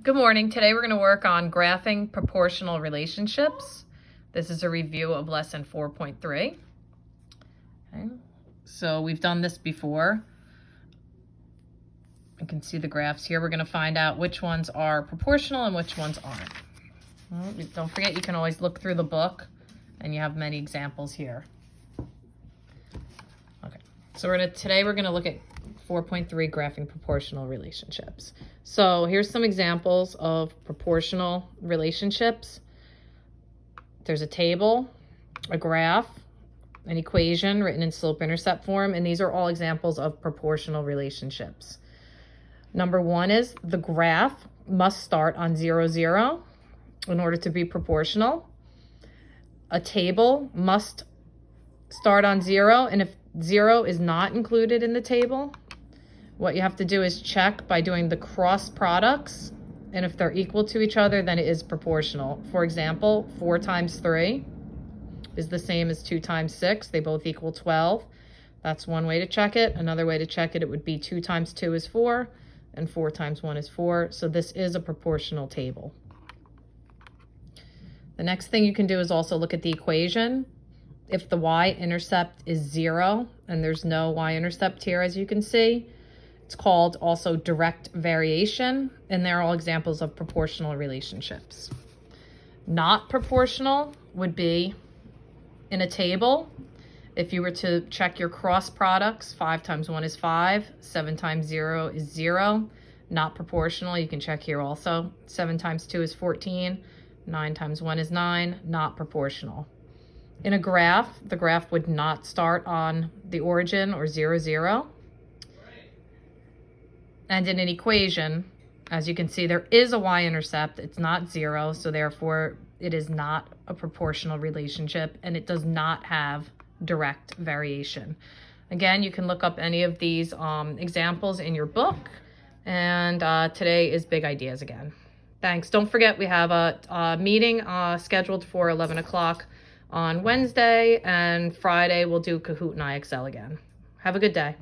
Good morning. Today we're going to work on graphing proportional relationships. This is a review of lesson 4.3. Okay. So we've done this before. You can see the graphs here. We're going to find out which ones are proportional and which ones aren't. Well, don't forget, you can always look through the book and you have many examples here. Okay. So today we're going to look at 4.3 graphing proportional relationships. So here's some examples of proportional relationships. There's a table, a graph, an equation written in slope-intercept form, and these are all examples of proportional relationships. Number one is the graph must start on 0, 0 in order to be proportional. A table must start on 0, and if 0 is not included in the table, what you have to do is check by doing the cross products, and if they're equal to each other, then it is proportional. For example, 4 times 3 is the same as 2 times 6. They both equal 12. That's one way to check it. Another way to check it, it would be 2 times 2 is 4, and 4 times 1 is 4. So this is a proportional table. The next thing you can do is also look at the equation. If the y-intercept is 0, and there's no y-intercept here, as you can see, it's called also direct variation, and they're all examples of proportional relationships. Not proportional would be in a table. If you were to check your cross products, 5 times 1 is 5, 7 times 0 is 0. Not proportional, you can check here also. 7 times 2 is 14, 9 times 1 is 9, not proportional. In a graph, the graph would not start on the origin or 0, 0. And in an equation, as you can see, there is a y-intercept. It's not 0, so therefore it is not a proportional relationship, and it does not have direct variation. Again, you can look up any of these examples in your book, and today is big ideas again. Thanks. Don't forget, we have a meeting scheduled for 11 o'clock on Wednesday, and Friday we'll do Kahoot and IXL again. Have a good day.